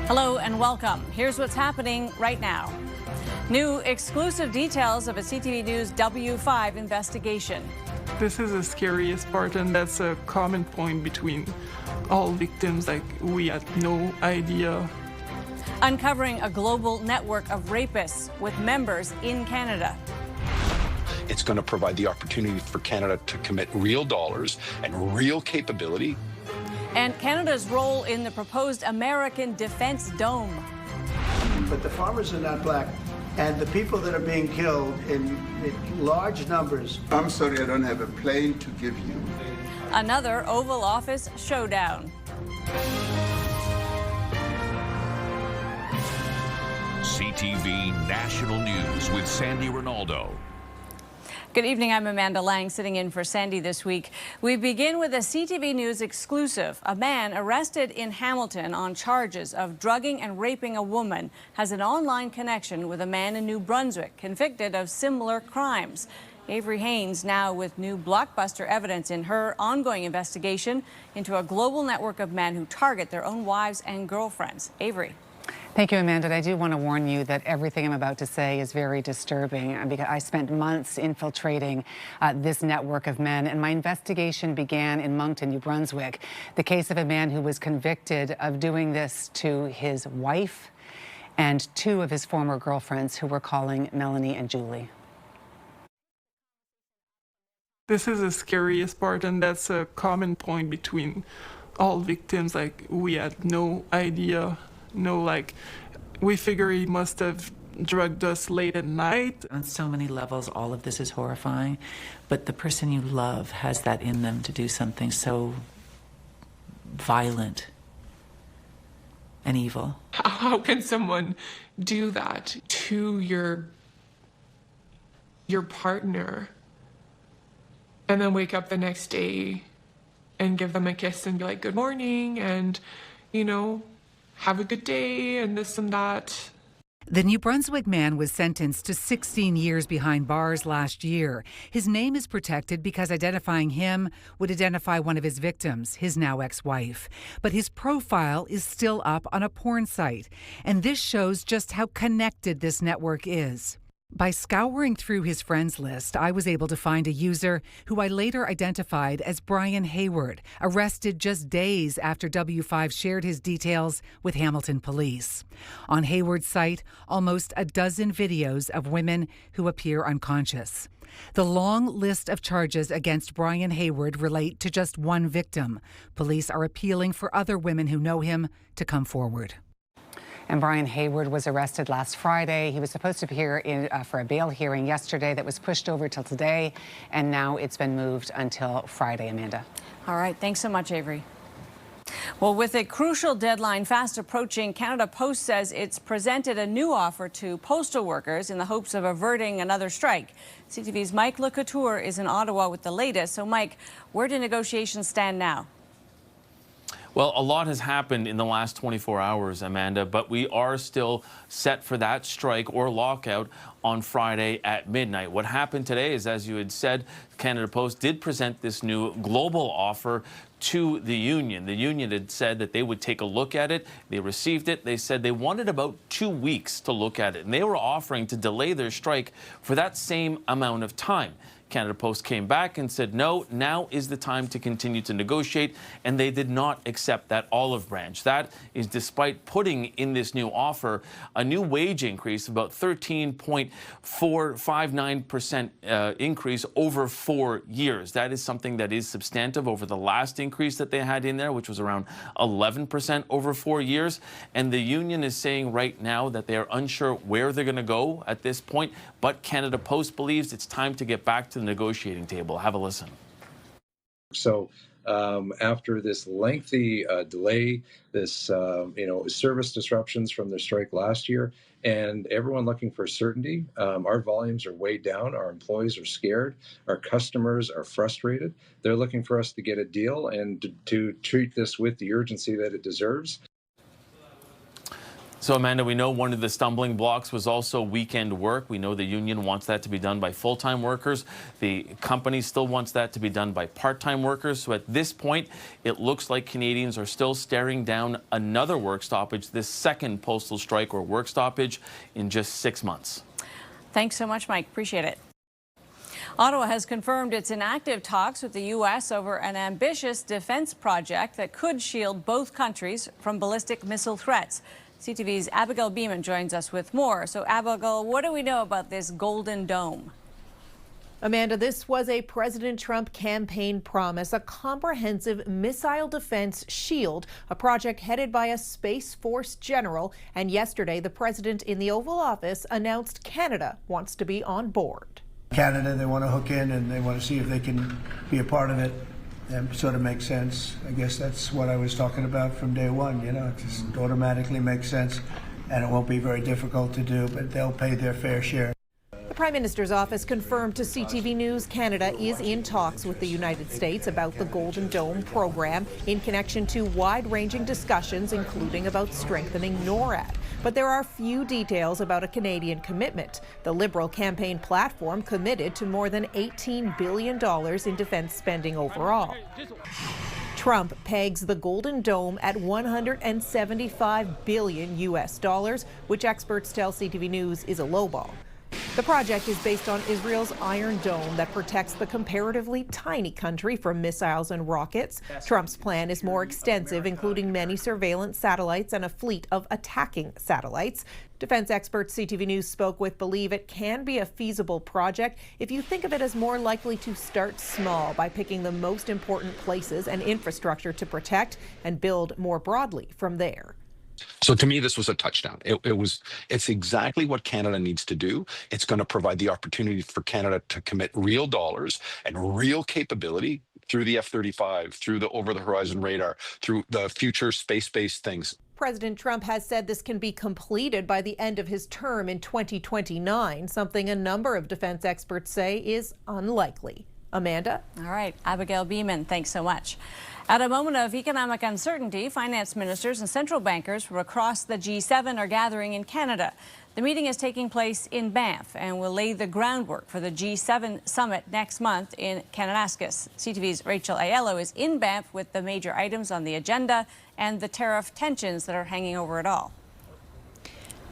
Hello and welcome. Here's what's happening right now. New exclusive details of a CTV News W5 investigation. This is the scariest part, and that's a common point between all victims. Like, we had no idea. Uncovering a global network of rapists with members in Canada. It's going to provide the opportunity for Canada to commit real dollars and real capability. And Canada's role in the proposed American Defense Dome. But the farmers are not black, and the people that are being killed in large numbers. I'm sorry, I don't have a plane to give you. Another Oval Office showdown. CTV National News with Sandy Ronaldo. Good evening, I'm Amanda Lang, sitting in for Sandy this week. We begin with a CTV News exclusive. A man arrested in Hamilton on charges of drugging and raping a woman has an online connection with a man in New Brunswick convicted of similar crimes. Avery Haynes now with new blockbuster evidence in her ongoing investigation into a global network of men who target their own wives and girlfriends. Avery. Thank you, Amanda. I do want to warn you that everything I'm about to say is very disturbing because I spent months infiltrating this network of men, and my investigation began in Moncton, New Brunswick, the case of a man who was convicted of doing this to his wife and two of his former girlfriends who were calling Melanie and Julie. This is the scariest part, and that's a common point between all victims. Like, we had no idea. No, like, we figure he must have drugged us late at night. On so many levels, all of this is horrifying, but the person you love has that in them to do something so violent and evil. How can someone do that to your partner and then wake up the next day and give them a kiss and be like, good morning, and, you know, have a good day, and this and that. The New Brunswick man was sentenced to 16 years behind bars last year. His name is protected because identifying him would identify one of his victims, his now ex-wife. But his profile is still up on a porn site, and this shows just how connected this network is. By scouring through his friends list, I was able to find a user who I later identified as Brian Hayward, arrested just days after W5 shared his details with Hamilton police. On Hayward's site, almost a dozen videos of women who appear unconscious. The long list of charges against Brian Hayward relate to just one victim. Police are appealing for other women who know him to come forward. And Brian Hayward was arrested last Friday. He was supposed to appear for a bail hearing yesterday that was pushed over till today, and now it's been moved until Friday, Amanda. All right, thanks so much, Avery. Well, with a crucial deadline fast approaching, Canada Post says it's presented a new offer to postal workers in the hopes of averting another strike. CTV's Mike Couteur is in Ottawa with the latest. So, Mike, where do negotiations stand now? Well, a lot has happened in the last 24 hours, Amanda, but we are still set for that strike or lockout on Friday at midnight. What happened today is, as you had said, Canada Post did present this new global offer to the union. The union had said that they would take a look at it. They received it. They said they wanted about 2 weeks to look at it, and they were offering to delay their strike for that same amount of time. Canada Post came back and said, no, now is the time to continue to negotiate, and they did not accept that olive branch. That is despite putting in this new offer a new wage increase of about 13.459% increase over 4 years. That is something that is substantive over the last increase that they had in there, which was around 11% over 4 years. And the union is saying right now that they are unsure where they're going to go at this point, but Canada Post believes it's time to get back to the negotiating table. Have a listen. So after this lengthy delay, this service disruptions from the strike last year, and everyone looking for certainty, our volumes are way down. Our employees are scared. Our customers are frustrated. They're looking for us to get a deal and to treat this with the urgency that it deserves. So, Amanda, we know one of the stumbling blocks was also weekend work. We know the union wants that to be done by full-time workers. The company still wants that to be done by part-time workers. So at this point, it looks like Canadians are still staring down another work stoppage, this second postal strike or work stoppage in just 6 months. Thanks so much, Mike. Appreciate it. Ottawa has confirmed it's in active talks with the U.S. over an ambitious defense project that could shield both countries from ballistic missile threats. CTV's Abigail Bimman joins us with more. So, Abigail, what do we know about this Golden Dome? Amanda, this was a President Trump campaign promise, a comprehensive missile defense shield, a project headed by a Space Force general. And yesterday, the president in the Oval Office announced Canada wants to be on board. Canada, they want to hook in and they want to see if they can be a part of it. That sort of makes sense. I guess that's what I was talking about from day one. You know, it just automatically makes sense, and it won't be very difficult to do, but they'll pay their fair share. The Prime Minister's office confirmed to CTV News Canada is in talks with the United States about the Golden Dome program in connection to wide-ranging discussions, including about strengthening NORAD. But there are few details about a Canadian commitment. The Liberal campaign platform committed to more than $18 billion in defense spending overall. Trump pegs the Golden Dome at $175 billion US, which experts tell CTV News is a lowball. The project is based on Israel's Iron Dome that protects the comparatively tiny country from missiles and rockets. Trump's plan is more extensive, including many surveillance satellites and a fleet of attacking satellites. Defense experts CTV News spoke with believe it can be a feasible project if you think of it as more likely to start small by picking the most important places and infrastructure to protect and build more broadly from there. So to me, this was a touchdown. It's exactly what Canada needs to do. It's going to provide the opportunity for Canada to commit real dollars and real capability through the F-35, through the over-the-horizon radar, through the future space-based things. President Trump has said this can be completed by the end of his term in 2029, something a number of defense experts say is unlikely. Amanda? All right. Abigail Bimman, thanks so much. At a moment of economic uncertainty, finance ministers and central bankers from across the G7 are gathering in Canada. The meeting is taking place in Banff and will lay the groundwork for the G7 summit next month in Kananaskis. CTV's Rachel Aiello is in Banff with the major items on the agenda and the tariff tensions that are hanging over it all.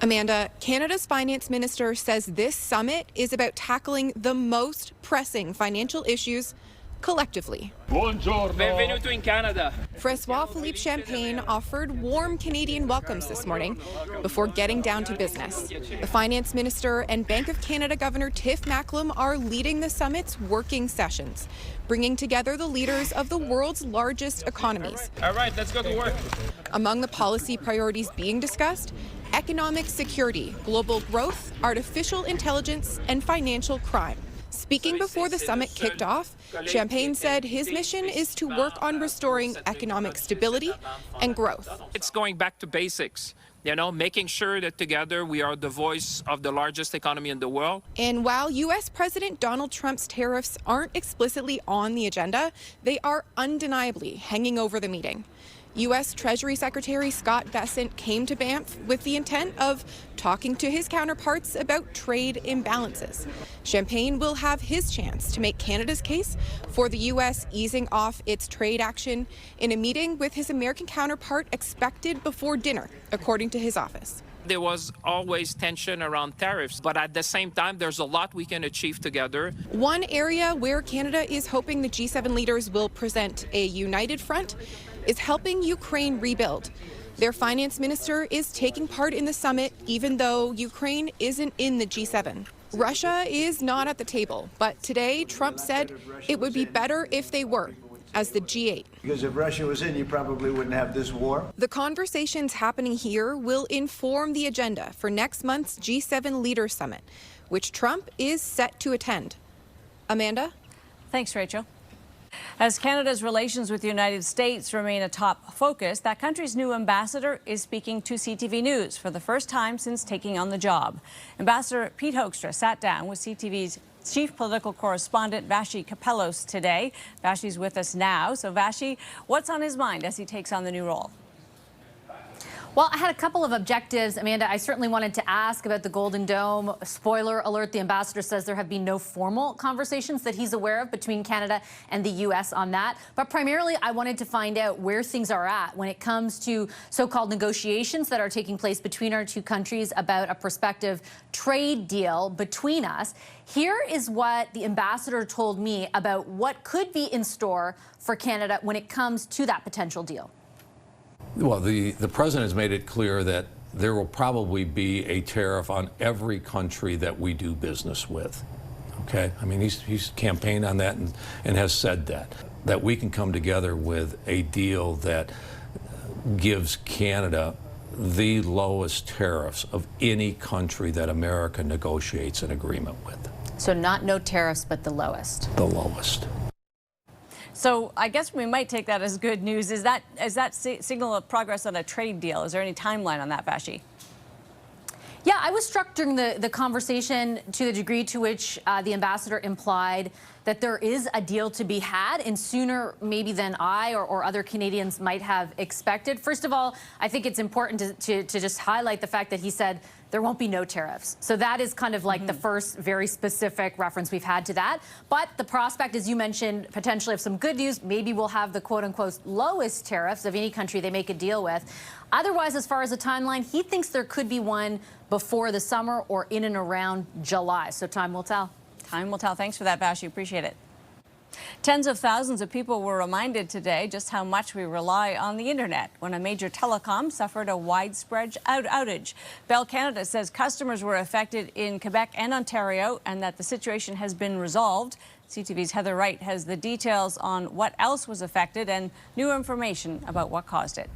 Amanda, Canada's finance minister says this summit is about tackling the most pressing financial issues collectively. Buongiorno. Benvenuto in Canada. Francois-Philippe Champagne offered warm Canadian welcomes this morning before getting down to business. The finance minister and Bank of Canada Governor Tiff Macklem are leading the summit's working sessions, bringing together the leaders of the world's largest economies. All right, let's go to work. Among the policy priorities being discussed, economic security, global growth, artificial intelligence, and financial crime. Speaking before the summit kicked off, Champagne said his mission is to work on restoring economic stability and growth. It's going back to basics, making sure that together we are the voice of the largest economy in the world. And while U.S. President Donald Trump's tariffs aren't explicitly on the agenda, they are undeniably hanging over the meeting. U.S. Treasury Secretary Scott Bessent came to Banff with the intent of talking to his counterparts about trade imbalances. Champagne will have his chance to make Canada's case for the U.S. easing off its trade action in a meeting with his American counterpart expected before dinner, according to his office. There was always tension around tariffs, but at the same time, there's a lot we can achieve together. One area where Canada is hoping the G7 leaders will present a united front is helping Ukraine rebuild. Their finance minister is taking part in the summit, even though Ukraine isn't in the G7. Russia is not at the table, but today Trump said it would be better if they were, as the G8. Because if Russia was in, you probably wouldn't have this war. The conversations happening here will inform the agenda for next month's G7 Leaders Summit, which Trump is set to attend. Amanda? Thanks, Rachel. As Canada's relations with the United States remain a top focus, that country's new ambassador is speaking to CTV News for the first time since taking on the job. Ambassador Pete Hoekstra sat down with CTV's chief political correspondent Vashi Kapelos today. Vashi's with us now. So Vashi, what's on his mind as he takes on the new role? Well, I had a couple of objectives, Amanda. I certainly wanted to ask about the Golden Dome. Spoiler alert, the ambassador says there have been no formal conversations that he's aware of between Canada and the U.S. on that. But primarily, I wanted to find out where things are at when it comes to so-called negotiations that are taking place between our two countries about a prospective trade deal between us. Here is what the ambassador told me about what could be in store for Canada when it comes to that potential deal. Well, the president has made it clear that there will probably be a tariff on every country that we do business with. Okay? I mean, he's campaigned on that and has said that we can come together with a deal that gives Canada the lowest tariffs of any country that America negotiates an agreement with. So not no tariffs, but the lowest. The lowest. So I guess we might take that as good news. Is that signal of progress on a trade deal? Is there any timeline on that, Vashi? Yeah, I was struck during the conversation to the degree to which the ambassador implied that there is a deal to be had, and sooner maybe than I or other Canadians might have expected. First of all, I think it's important to just highlight the fact that he said there won't be no tariffs. So that is kind of like the first very specific reference we've had to that. But the prospect, as you mentioned, potentially of some good news, maybe we'll have the quote-unquote lowest tariffs of any country they make a deal with. Otherwise, as far as a timeline, he thinks there could be one before the summer or in and around July. So time will tell. Time will tell. Thanks for that, Vashi. Appreciate it. Tens of thousands of people were reminded today just how much we rely on the internet when a major telecom suffered a widespread outage. Bell Canada says customers were affected in Quebec and Ontario and that the situation has been resolved. CTV's Heather Wright has the details on what else was affected and new information about what caused it.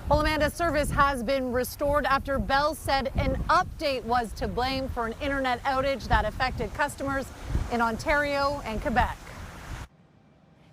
Well, Amanda, service has been restored after Bell said an update was to blame for an internet outage that affected customers in Ontario and Quebec.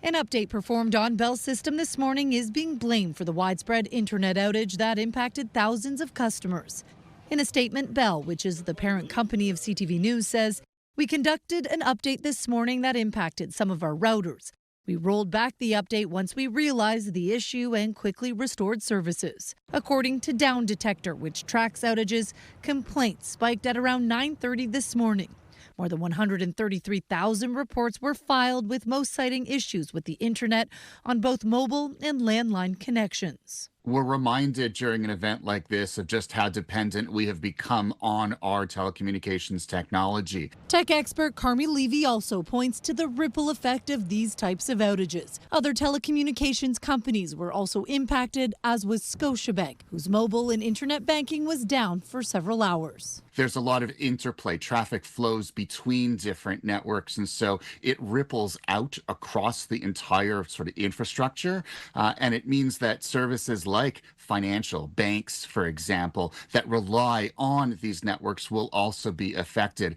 An update performed on Bell's system this morning is being blamed for the widespread internet outage that impacted thousands of customers. In a statement, Bell, which is the parent company of CTV News, says, "We conducted an update this morning that impacted some of our routers. We rolled back the update once we realized the issue and quickly restored services." According to Down Detector, which tracks outages, complaints spiked at around 9:30 this morning. More than 133,000 reports were filed, with most citing issues with the internet on both mobile and landline connections. We're reminded during an event like this of just how dependent we have become on our telecommunications technology. Tech expert Carmi Levy also points to the ripple effect of these types of outages. Other telecommunications companies were also impacted, as was Scotiabank, whose mobile and internet banking was down for several hours. There's a lot of interplay. Traffic flows between different networks, and so it ripples out across the entire sort of infrastructure. And it means that services like financial banks, for example, that rely on these networks will also be affected.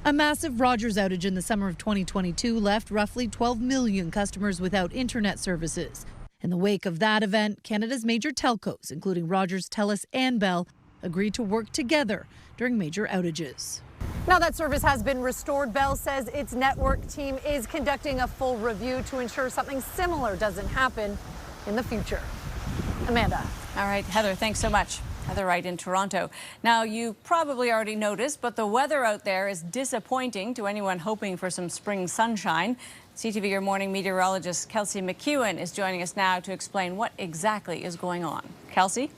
A massive Rogers outage in the summer of 2022 left roughly 12 million customers without internet services. In the wake of that event, Canada's major telcos, including Rogers, TELUS and Bell, agreed to work together during major outages. Now that service has been restored, Bell says its network team is conducting a full review to ensure something similar doesn't happen in the future. Amanda. All right, Heather, thanks so much. Heather Wright in Toronto. Now, you probably already noticed, but the weather out there is disappointing to anyone hoping for some spring sunshine. CTV Your Morning meteorologist Kelsey McEwen is joining us now to explain what exactly is going on. Kelsey?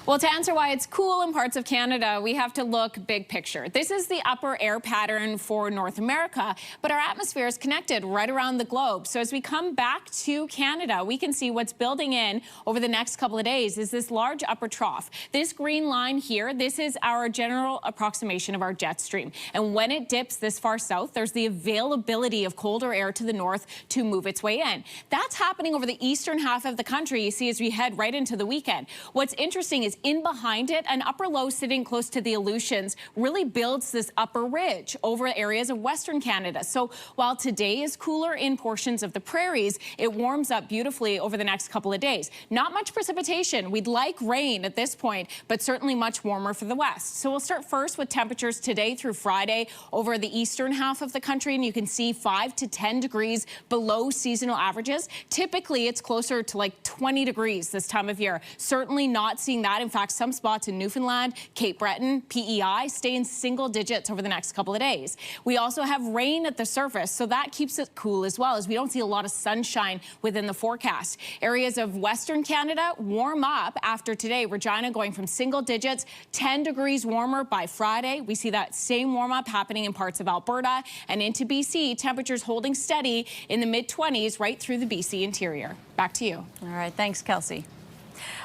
Well, to answer why it's cool in parts of Canada, we have to look big picture. This is the upper air pattern for North America, but our atmosphere is connected right around the globe. So as we come back to Canada, we can see what's building in over the next couple of days is this large upper trough. This green line here, this is our general approximation of our jet stream. And when it dips this far south, there's the availability of colder air to the north to move its way in. That's happening over the eastern half of the country, you see, as we head right into the weekend. What's interesting is is in behind it, an upper low sitting close to the Aleutians really builds this upper ridge over areas of Western Canada. So while today is cooler in portions of the prairies, it warms up beautifully over the next couple of days. Not much precipitation. We'd like rain at this point, but certainly much warmer for the west. So we'll start first with temperatures today through Friday over the eastern half of the country, and you can see 5 to 10 degrees below seasonal averages. Typically, it's closer to like 20 degrees this time of year. Certainly not seeing that. In fact, some spots in Newfoundland, Cape Breton, PEI stay in single digits over the next couple of days. We also have rain at the surface, so that keeps it cool as well, as we don't see a lot of sunshine within the forecast. Areas of Western Canada warm up after today. Regina going from single digits, 10 degrees warmer by Friday. We see that same warm up happening in parts of Alberta and into BC. Temperatures holding steady in the mid-20s right through the BC interior. Back to you. All right, thanks, Kelsey.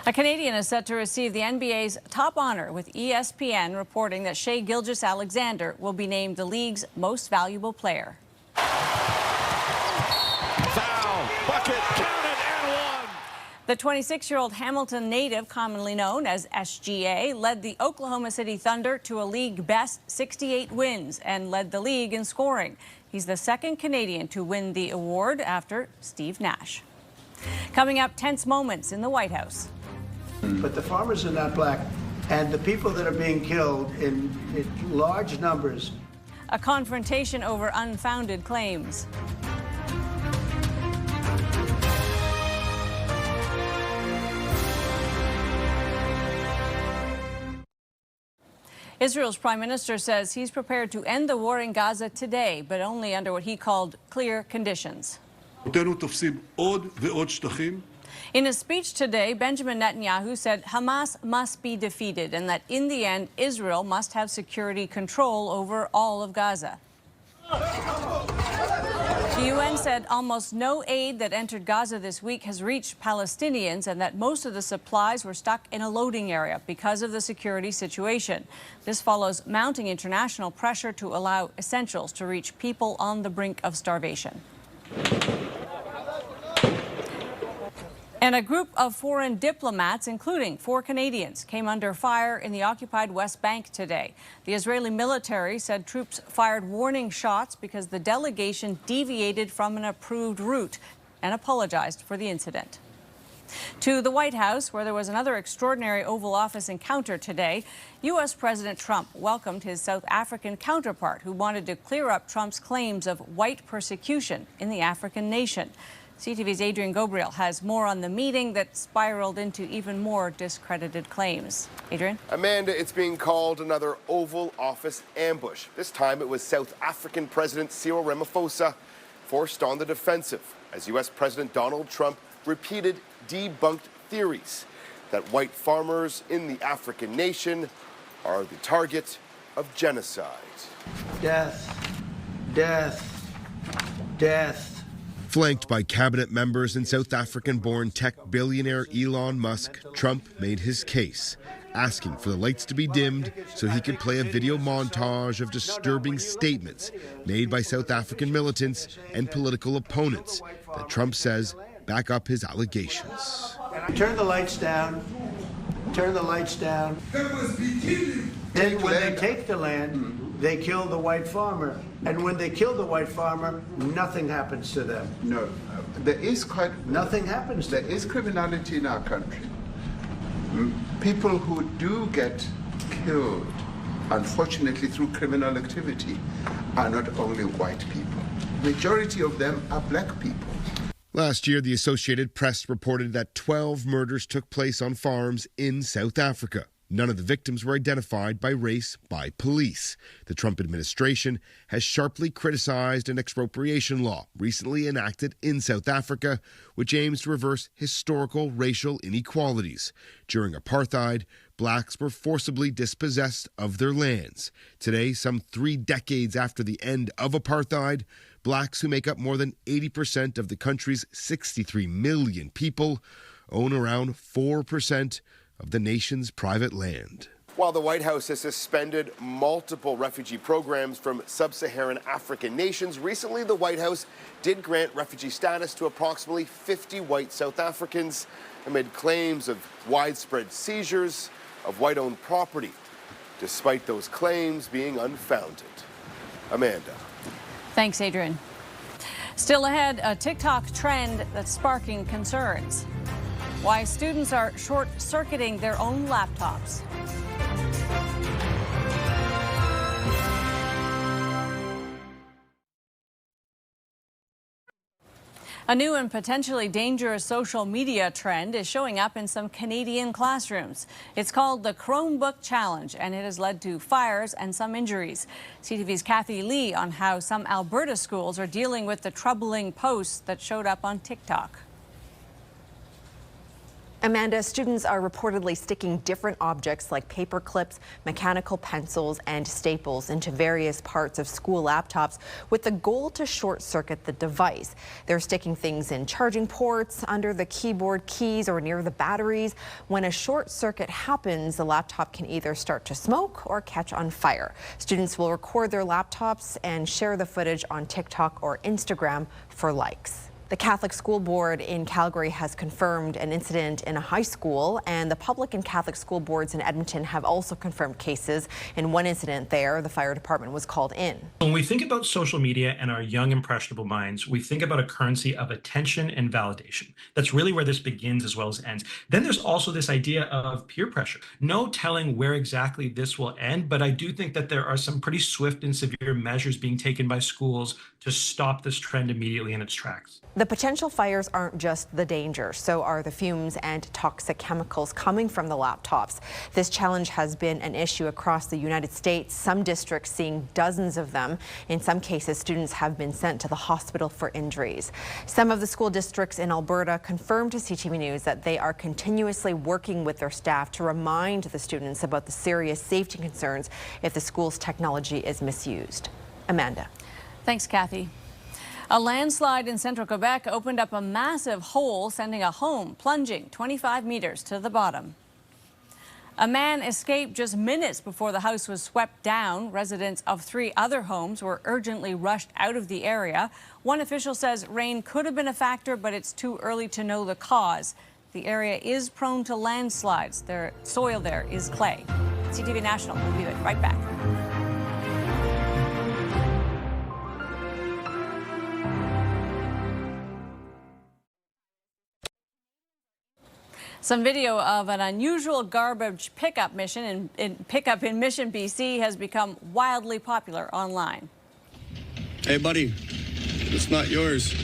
A Canadian is set to receive the NBA's top honor, with ESPN reporting that Shai Gilgeous-Alexander will be named the league's most valuable player. Foul, bucket, counted, and one. The 26-year-old Hamilton native, commonly known as SGA, led the Oklahoma City Thunder to a league-best 68 wins and led the league in scoring. He's the second Canadian to win the award after Steve Nash. Coming up, tense moments in the White House. But the farmers are not black, and the people that are being killed in large numbers. A confrontation over unfounded claims. Israel's prime minister says he's prepared to end the war in Gaza today, but only under what he called clear conditions. In a speech today, Benjamin Netanyahu said Hamas must be defeated and that in the end, Israel must have security control over all of Gaza. The UN said almost no aid that entered Gaza this week has reached Palestinians and that most of the supplies were stuck in a loading area because of the security situation. This follows mounting international pressure to allow essentials to reach people on the brink of starvation. And a group of foreign diplomats, including 4 Canadians, came under fire in the occupied West Bank today. The Israeli military said troops fired warning shots because the delegation deviated from an approved route and apologized for the incident. To the White House, where there was another extraordinary Oval Office encounter today, U.S. President Trump welcomed his South African counterpart, who wanted to clear up Trump's claims of white persecution in the African nation. CTV's Adrian Gobriel has more on the meeting that spiraled into even more discredited claims. Adrian? Amanda, it's being called another Oval Office ambush. This time it was South African President Cyril Ramaphosa forced on the defensive as U.S. President Donald Trump repeated debunked theories that white farmers in the African nation are the target of genocide. Death, death, death. Flanked by cabinet members and South African-born tech billionaire Elon Musk, Trump made his case, asking for the lights to be dimmed so he could play a video montage of disturbing statements made by South African militants and political opponents that Trump says back up his allegations. Turn the lights down. Turn the lights down. Then when they take the land, they kill the white farmer. And when they kill the white farmer, nothing happens to them. No, there is nothing happens to them. There is criminality in our country. People who do get killed, unfortunately through criminal activity, are not only white people. Majority of them are black people. Last year, the Associated Press reported that 12 murders took place on farms in South Africa. None of the victims were identified by race by police. The Trump administration has sharply criticized an expropriation law recently enacted in South Africa, which aims to reverse historical racial inequalities. During apartheid, blacks were forcibly dispossessed of their lands. Today, some 3 decades after the end of apartheid, blacks, who make up more than 80% of the country's 63 million people, own around 4% of the nation's private land. While the White House has suspended multiple refugee programs from sub-Saharan African nations, recently the White House did grant refugee status to approximately 50 white South Africans amid claims of widespread seizures of white-owned property, despite those claims being unfounded. Amanda. Thanks, Adrian. Still ahead, a TikTok trend that's sparking concerns. Why students are short-circuiting their own laptops. A new and potentially dangerous social media trend is showing up in some Canadian classrooms. It's called the Chromebook Challenge, and it has led to fires and some injuries. CTV's Kathy Lee on how some Alberta schools are dealing with the troubling posts that showed up on TikTok. Amanda, students are reportedly sticking different objects like paper clips, mechanical pencils, and staples into various parts of school laptops with the goal to short-circuit the device. They're sticking things in charging ports, under the keyboard keys, or near the batteries. When a short circuit happens, the laptop can either start to smoke or catch on fire. Students will record their laptops and share the footage on TikTok or Instagram for likes. The Catholic School Board in Calgary has confirmed an incident in a high school, and the public and Catholic school boards in Edmonton have also confirmed cases. In one incident there, the fire department was called in. When we think about social media and our young, impressionable minds, we think about a currency of attention and validation. That's really where this begins as well as ends. Then there's also this idea of peer pressure. No telling where exactly this will end, but I do think that there are some pretty swift and severe measures being taken by schools to stop this trend immediately in its tracks. The potential fires aren't just the danger, so are the fumes and toxic chemicals coming from the laptops. This challenge has been an issue across the United States, some districts seeing dozens of them. In some cases, students have been sent to the hospital for injuries. Some of the school districts in Alberta confirmed to CTV News that they are continuously working with their staff to remind the students about the serious safety concerns if the school's technology is misused. Amanda. Thanks, Kathy. A landslide in central Quebec opened up a massive hole, sending a home plunging 25 meters to the bottom. A man escaped just minutes before the house was swept down. Residents of 3 other homes were urgently rushed out of the area. One official says rain could have been a factor, but it's too early to know the cause. The area is prone to landslides. The soil there is clay. CTV National will be right back. Some video of an unusual garbage pickup mission in Mission, BC has become wildly popular online. Hey, buddy, it's not yours.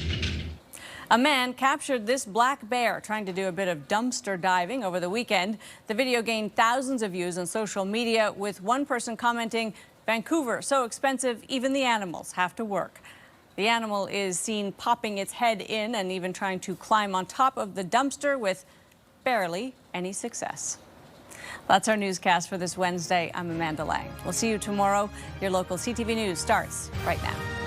A man captured this black bear trying to do a bit of dumpster diving over the weekend. The video gained thousands of views on social media, with one person commenting, "Vancouver, so expensive, even the animals have to work." The animal is seen popping its head in and even trying to climb on top of the dumpster with barely any success. That's our newscast for this Wednesday. I'm Amanda Lang. We'll see you tomorrow. Your local CTV News starts right now.